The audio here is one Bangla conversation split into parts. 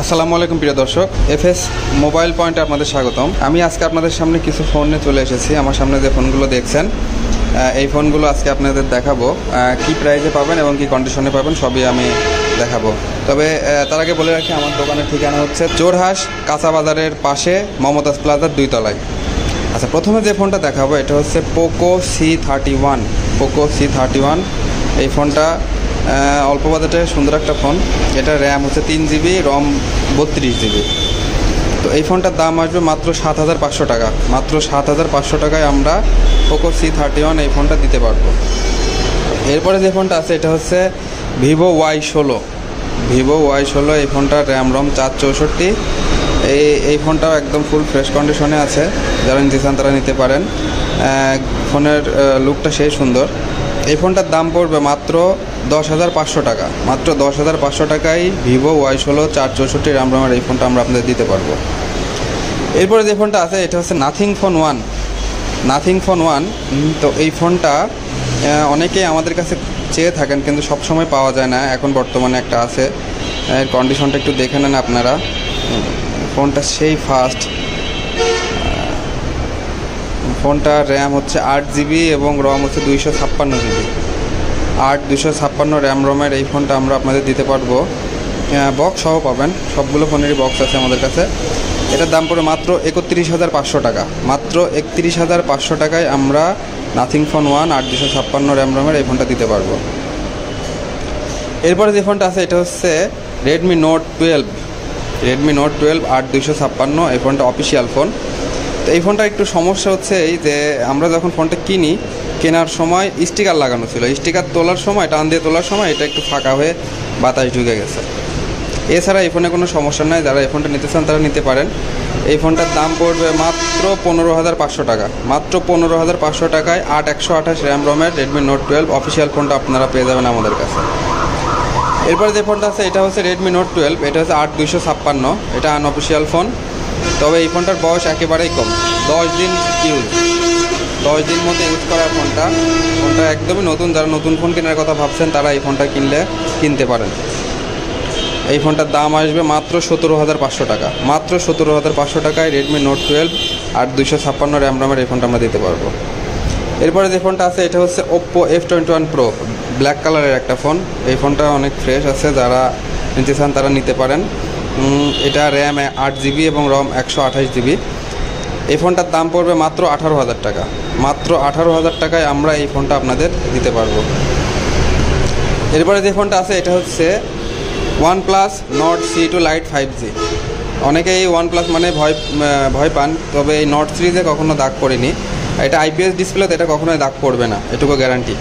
আসসালামু আলাইকুম প্রিয় দর্শক, এফএস মোবাইল পয়েন্টে আপনাদের স্বাগতম। আমি আজকে আপনাদের সামনে কিছু ফোন নিয়ে চলে এসেছি। আমার সামনে যে ফোনগুলো দেখছেন, এই ফোনগুলো আজকে আপনাদের দেখাবো। কি প্রাইসে পাবেন এবং কি কন্ডিশনে পাবেন সবই আমি দেখাবো। তবে তার আগে বলে রাখি, আমার দোকানের ঠিকানা হচ্ছে চোরহাঁস কাঁচা বাজারের পাশে মমতাজ প্লাজার 2 তলায়। আচ্ছা, প্রথমে যে ফোনটা দেখাবো এটা হচ্ছে পোকো C31। পোকো C31 এই ফোনটা অল্প বাজেটে সুন্দর একটা ফোন। এটা র্যাম হচ্ছে 3 GB, রম 32 GB। তো এই ফোনটার দাম আসবে মাত্র 7,500 টাকা। মাত্র 7,500 টাকায় আমরা পোকো C31 এই ফোনটা দিতে পারবো। এরপরে যে ফোনটা আছে এটা হচ্ছে ভিভো Y16। ভিভো Y16 এই ফোনটার র্যাম রম 464। এই ফোনটাও একদম ফুল ফ্রেশ কন্ডিশনে আছে। যারা নিতে চান তারা নিতে পারেন। ফোনের লুকটা সেই সুন্দর। এই ফোনটার দাম পড়বে মাত্র 10,500 টাকা। মাত্র 10,500 টাকায় ভিভো Y16 464 র্যাম রমের এই ফোনটা আমরা আপনাদের দিতে পারবো। এরপরে যে ফোনটা আছে এটা হচ্ছে নাথিং ফোন 1। Nothing phone 1। তো এই ফোনটা অনেকেই আমাদের কাছে চেয়ে থাকেন, কিন্তু সব সময় পাওয়া যায় না। এখন বর্তমানে একটা আছে, এর কন্ডিশনটা একটু দেখে নেন আপনারা। ফোনটা সেই ফাস্ট। ফোনটার র্যাম হচ্ছে 8 GB এবং রম হচ্ছে 256 GB। 256 র্যাম রমের এই ফোনটা আমরা আপনাদের দিতে পারবো। বক্স সহ পাবেন, সবগুলো ফোনেরই বক্স আছে আমাদের কাছে। এটার দাম পড়ে মাত্র 31,500 টাকা। মাত্র 31,500 টাকায় আমরা নাথিং ফোন 1 256 র্যাম রমের এই ফোনটা দিতে পারবো। এরপরে যে ফোনটা আছে এটা হচ্ছে রেডমি নোট 12। রেডমি নোট 12 256 এই ফোনটা অফিসিয়াল ফোন। তো এই ফোনটার একটু সমস্যা হচ্ছে এই যে, আমরা যখন ফোনটা কেনার সময় স্টিকার লাগানো ছিল। স্টিকার তোলার সময়, টান দিয়ে তোলার সময় এটা একটু ফাঁকা হয়ে বাতাস ঢুকে গেছে। এছাড়া এই ফোনে কোনো সমস্যা নাই। যারা এই ফোনটা নিতে চান তারা নিতে পারেন। এই ফোনটার দাম পড়বে মাত্র 15,500 টাকা। মাত্র 15,500 টাকায় 128 র্যাম রমের রেডমি নোট 12 অফিসিয়াল ফোনটা আপনারা পেয়ে যাবেন আমাদের কাছে। এরপরে যে ফোনটা আছে এটা হচ্ছে রেডমি নোট 12। এটা হচ্ছে 256। এটা আনঅফিসিয়াল ফোন। তবে এই ফোনটার বয়স একেবারেই কম, 10 দিন ইউজ। 10 দিন মতো ইউজ করা ফোনটা একদমই নতুন। যারা নতুন ফোন কেনার কথা ভাবছেন তারা এই ফোনটা কিনতে পারেন। এই ফোনটার দাম আসবে মাত্র 17,500 টাকা। মাত্র 17,500 টাকায় রেডমি নোট 12 256 র্যাম রমের এই ফোনটা আমরা দিতে পারবো। এরপরে যে ফোনটা আছে এটা হচ্ছে ওপ্পো F21 Pro। ব্ল্যাক কালারের একটা ফোন। এই ফোনটা অনেক ফ্রেশ আছে, যারা নিতে চান তারা নিতে পারেন। এটা র্যাম 8 GB এবং রম 128 GB। এই ফোনটার দাম পড়বে মাত্র 18,000 টাকা। মাত্র 18,000 টাকায় আমরা এই ফোনটা আপনাদের দিতে পারবো। এরপরে যে ফোনটা আছে এটা হচ্ছে OnePlus Nord C2 Lite 5G। অনেকেই OnePlus মানে ভয় পান, তবে এই Nord সিরিজে কখনো দাগ পড়েনি। এটা IPS ডিসপ্লেতে এটা কখনোই দাগ পড়বে না, এটুকু গ্যারান্টি।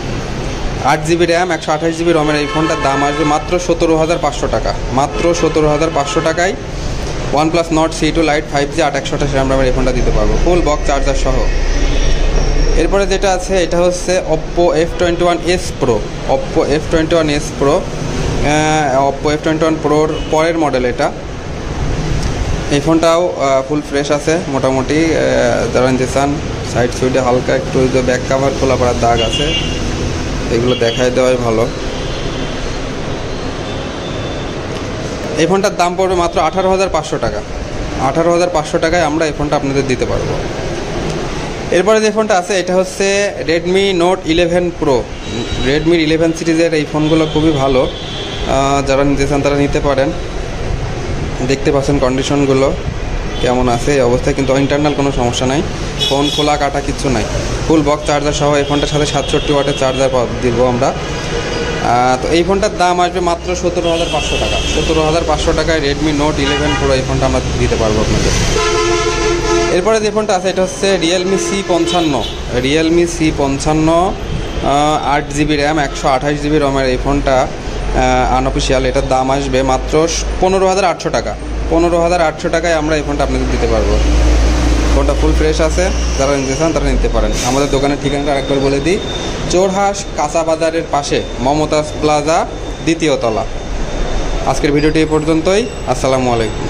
8 GB র্যাম 128 GB রমের এই ফোনটার দাম আসবে মাত্র 17,500 টাকা। মাত্র 17,500 টাকায় OnePlus Nord C2 Lite 5G 128 RAM রমের এই ফোনটা দিতে পারবো, ফুল বক্স চার্জার সহ। এরপরে যেটা আছে এটা হচ্ছে Oppo F21s Pro। Oppo F21s Pro। Oppo F21 Proর পরের মডেল এটা। এই ফোনটাও ফুল ফ্রেশ আছে মোটামুটি। যারা নিতে চান, সাইড সুইডে হালকা একটু যে ব্যাক কাভার খোলা পড়ার দাগ আছে, এগুলো দেখাই দেওয়াই ভালো। এই ফোনটার দাম পড়বে মাত্র 18,500 টাকা। 18,500 টাকায় আমরা এই ফোনটা আপনাদের দিতে পারবো। এরপরে যে ফোনটা আছে এটা হচ্ছে রেডমি নোট 11 Pro। রেডমির 11 সিরিজের এই ফোনগুলো খুবই ভালো। যারা নিতে চান তারা নিতে পারেন। দেখতে পাচ্ছেন কন্ডিশনগুলো কেমন আছে এই অবস্থায়, কিন্তু ইন্টারনাল কোনো সমস্যা নাই। ফোন খোলা কাটা কিচ্ছু নাই, ফুল বক্স চার্জার সহ। এই ফোনটার সাথে 67 ওয়াটের চার্জার দিব আমরা। তো এই ফোনটার দাম আসবে মাত্র 17,500 টাকা। 17,500 টাকায় রেডমি নোট 11 Pro এই ফোনটা আমরা দিতে পারবো আপনাদের। এরপরে যে ফোনটা আছে এটা হচ্ছে Realme C55। Realme C55 8 GB RAM 128 GB রমের এই ফোনটা আনঅফিসিয়াল। এটার দাম আসবে মাত্র 15,800 টাকা। 15,800 টাকায় আমরা এই ফোনটা আপনাদের দিতে পারবো। ফোনটা ফুল ফ্রেশ আছে, যারা নিতে চান তারা নিতে পারেন। আমাদের দোকানের ঠিকানাটা আরেকবার বলে দিই, চোরহাঁস কাঁচা বাজারের পাশে মমতাজ প্লাজা 2য় তলা। আজকের ভিডিওটি এই পর্যন্তই। আসসালামু আলাইকুম।